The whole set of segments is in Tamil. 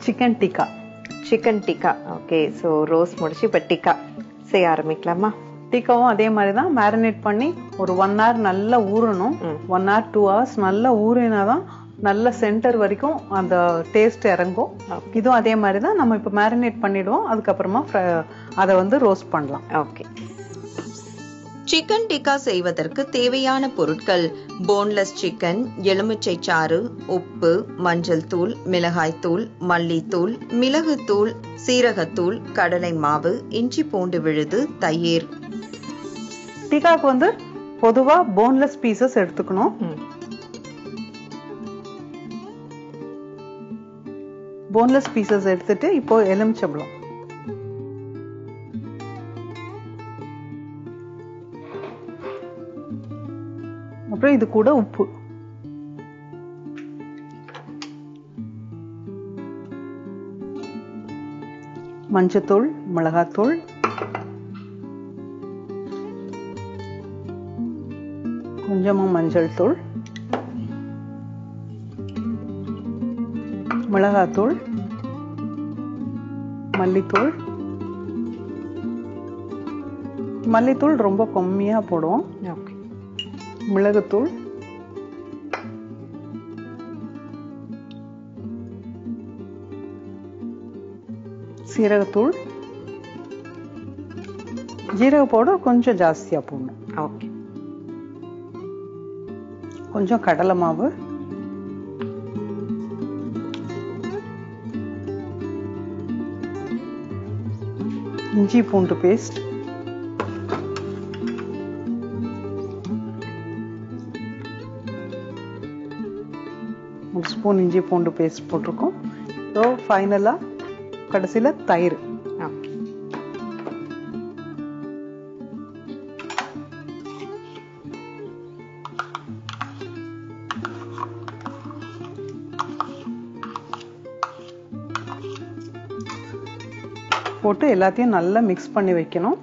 Chicken tikka. Chicken tikka. Okay, so rose முடிச்சு இப்போ டிக்கா செய்ய ஆரம்பிக்கலாமா? டிக்காவும் அதே மாதிரி தான் மேரினேட் பண்ணி ஒரு 1 hour நல்லா ஊறணும். 1 hour 2 hours நல்லா ஊறினாதான் நல்ல சென்டர் வரைக்கும் அந்த டேஸ்ட் இறங்கும். இதுவும் அதே மாதிரி தான் நம்ம இப்போ மேரினேட் பண்ணிடுவோம். அதுக்கப்புறமா அதை வந்து ரோஸ்ட் பண்ணலாம். ஓகே. சிக்கன் டிக்கா செய்வதற்கு தேவையான பொருட்கள்: போன்லெஸ் சிக்கன், எலுமிச்சை சாறு, உப்பு, மஞ்சள் தூள், மிளகாய் தூள், மல்லித்தூள், மிளகுத்தூள், சீரகத்தூள், கடலை மாவு, இஞ்சி பூண்டு விழுது, தயிர். டிக்காக்கு வந்து பொதுவா போன்லெஸ் பீசஸ் எடுத்துக்கணும். போன்லெஸ் பீசஸ் எடுத்துட்டு இப்போ எலுமிச்சம்பழம், அப்புறம் இது கூட உப்பு, மஞ்சத்தூள், மிளகாத்தூள், கொஞ்சமா மஞ்சள் தூள், மிளகாத்தூள், மல்லித்தூள். மல்லித்தூள் ரொம்ப கம்மியா போடுவோம். மிளகுத்தூள், சீரகத்தூள், ஜீரக பவுடர் கொஞ்சம் ஜாஸ்தியா போடணும். ஓகே. கொஞ்சம் கடலை மாவு, இஞ்சி பூண்டு பேஸ்ட், ஒரு ஸ்பூன் இஞ்சி பூண்டு பேஸ்ட் போட்டிருக்கோம். ஸோ ஃபைனலா கடைசியில தயிர். ஓகே. போட்டு எல்லாத்தையும் நல்லா மிக்ஸ் பண்ணி வைக்கணும்.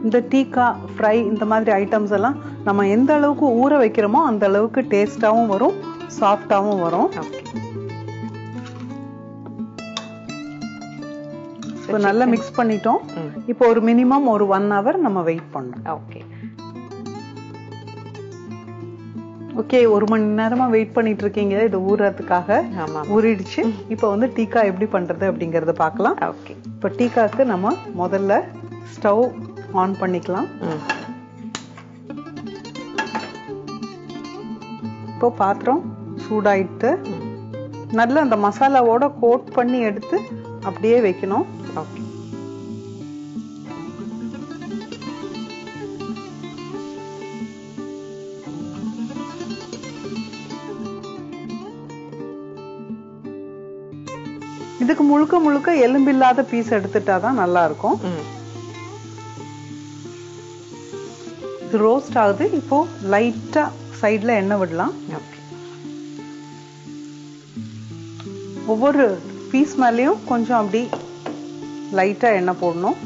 இந்த டீக்கா ஃப்ரை இந்த மாதிரி ஐட்டம்ஸ் எல்லாம் நம்ம எந்த அளவுக்கு ஊற வைக்கிறோமோ அந்த அளவுக்கு டேஸ்டாவும் வரும், சாஃப்டாவும் வரும். இப்போ நல்லா மிக்ஸ் பண்ணிட்டோம். இப்போ ஒரு மினிமம் ஒரு 1 hour நம்ம வெயிட் பண்ணணும். ஓகே. ஓகே, 1 மணி நேரமா வெயிட் பண்ணிட்டு இருக்கீங்க இது ஊறதுக்காக. ஊறிடுச்சு. இப்போ வந்து டீக்கா எப்படி பண்றது அப்படிங்கறத பார்க்கலாம். ஓகே. இப்போ டீக்காக்கு நம்ம முதல்ல ஸ்டவ் ஆன் பண்ணிக்கலாம். இப்போ பாத்திரம் சூடாயிட்டு நல்லா அந்த மசாலாவோட கோட் பண்ணி எடுத்து அப்படியே வைக்கணும். ஓகே. இதுக்கு முழுக்க முழுக்க எலும்பில்லாத பீஸ் எடுத்துட்டாதான் நல்லா இருக்கும். இது ரோஸ்ட் ஆகுது. இப்போ லைட்டா சைட்ல எண்ணெய் விடலாம். ஒவ்வொரு பீஸ் மேலயும் கொஞ்சம் அப்படி லைட்டா எண்ணெய் போடணும்.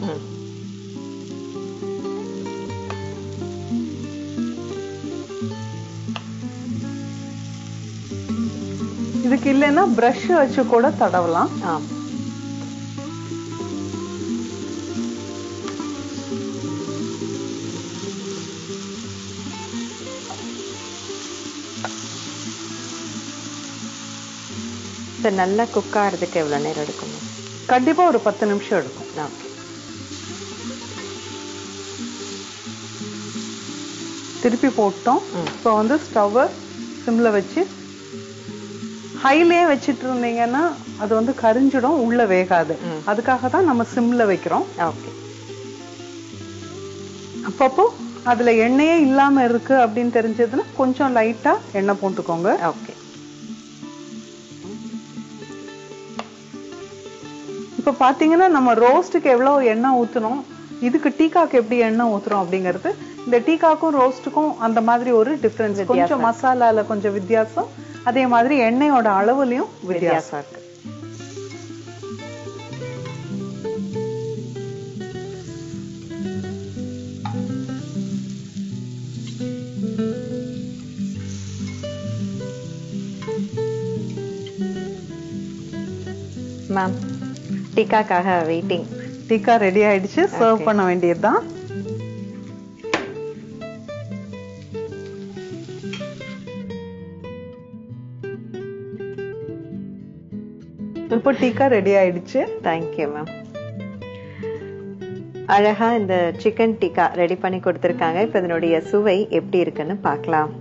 இதுக்கு இல்லைன்னா பிரஷ் வச்சு கூட தடவலாம். நல்லா குக் ஆகிறதுக்கு எவ்வளவு நேரம் எடுக்கும்? கண்டிப்பா ஒரு 10 நிமிஷம் எடுக்கும். திருப்பி போட்டோம். இப்போ வந்து ஸ்டவ் சிம்ல வச்சு ஹைலயே வச்சிட்டு இருந்தீங்கன்னா அது வந்து கரிஞ்சிடும், உள்ள வேகாது. அதுக்காக தான் நம்ம சிம்ல வைக்கிறோம். ஓகே. அப்பப்போ அதுல எண்ணெயே இல்லாம இருக்கு அப்படின்னு தெரிஞ்சதுன்னா கொஞ்சம் லைட்டா எண்ணெய் போட்டுக்கோங்க. ஓகே. இப்ப பாத்தீங்கன்னா நம்ம ரோஸ்ட்டுக்கு எவ்வளவு எண்ணெய் ஊத்தணும், இதுக்கு டீக்காக்கு எப்படி எண்ணெய் ஊத்துறோம் அப்படிங்கிறது இந்த டீக்காக்கும் ரோஸ்ட்டுக்கும் அந்த மாதிரி ஒரு டிஃபரன்ஸ். கொஞ்சம் மசாலால கொஞ்சம் வித்தியாசம், அதே மாதிரி எண்ணெயோட அளவுலயும் வித்தியாசம் இருக்கு. மேம் டிக்காக்காக வெயிட்டிங். டிக்கா ரெடி ஆயிடுச்சு, சர்வ் பண்ண வேண்டியதுதான். இப்போ டிக்கா ரெடி ஆயிடுச்சு. Thank you ma'am. அழகா இந்த சிக்கன் டிக்கா ரெடி பண்ணி கொடுத்திருக்காங்க. இப்ப இதனுடைய சுவை எப்படி இருக்குன்னு பார்க்கலாம்.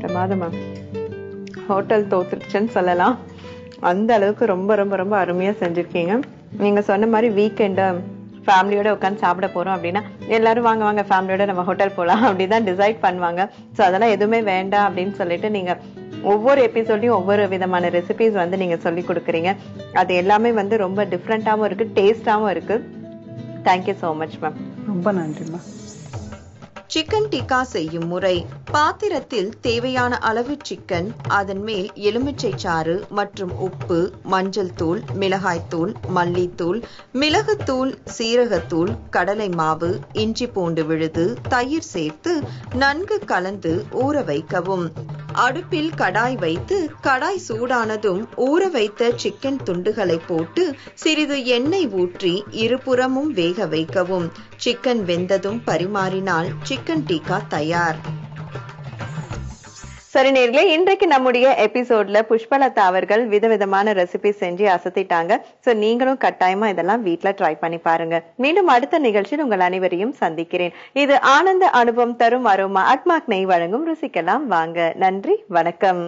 பிரமாதம் மேம். ஹோட்டல் தோத்துருச்சுன்னு சொல்லலாம். அந்த அளவுக்கு ரொம்ப ரொம்ப ரொம்ப அருமையா செஞ்சிருக்கீங்க. நீங்க சொன்ன மாதிரி வீக்கெண்டு ஃபேமிலியோட உட்காந்து சாப்பிட போறோம் அப்படின்னா எல்லாரும் வாங்க வாங்க ஃபேமிலியோட நம்ம ஹோட்டல் போலாம் அப்படிதான் டிசைட் பண்ணுவாங்க. ஸோ அதெல்லாம் எதுவுமே வேண்டாம் அப்படின்னு சொல்லிட்டு நீங்க ஒவ்வொரு எபிசோட்லயும் ஒவ்வொரு விதமான ரெசிபிஸ் வந்து நீங்க சொல்லி கொடுக்குறீங்க. அது எல்லாமே வந்து ரொம்ப டிஃப்ரெண்டாவும் இருக்கு, டேஸ்டாவும் இருக்கு. Thank you so much ma'am. ரொம்ப நன்றி மேம். சிக்கன் டிக்கா செய்யும் முறை: பாத்திரத்தில் தேவையான அளவு சிக்கன், அதன் மேல் எலுமிச்சை சாறு மற்றும் உப்பு, மஞ்சள் தூள், மிளகாய்த்தூள், மல்லித்தூள், மிளகுத்தூள், சீரகத்தூள், கடலை மாவு, இஞ்சி பூண்டு விழுது, தயிர் சேர்த்து நன்கு கலந்து ஊற வைக்கவும். அடுப்பில் கடாய் வைத்து கடாய் சூடானதும் ஊற வைத்த சிக்கன் துண்டுகளை போட்டு சிறிது எண்ணெய் ஊற்றி இருபுறமும் வேக வைக்கவும். சிக்கன் வெந்ததும் பரிமாறினால் சிக்கன் டிக்கா தயார். சரி நேர்களே, இன்றைக்கு நம்முடைய எபிசோட்ல புஷ்பலதா அவர்கள் விதவிதமான ரெசிபி செஞ்சு அசத்திட்டாங்க. சோ நீங்களும் கட்டாயமா இதெல்லாம் வீட்ல ட்ரை பண்ணி பாருங்க. மீண்டும் அடுத்த நிகழ்ச்சியில் உங்கள் அனைவரையும் சந்திக்கிறேன். இது ஆனந்த அனுபவம் தரும் அரோமா அக்மாக் நெய் வழங்கும் ருசிக்கலாம் வாங்க. நன்றி, வணக்கம்.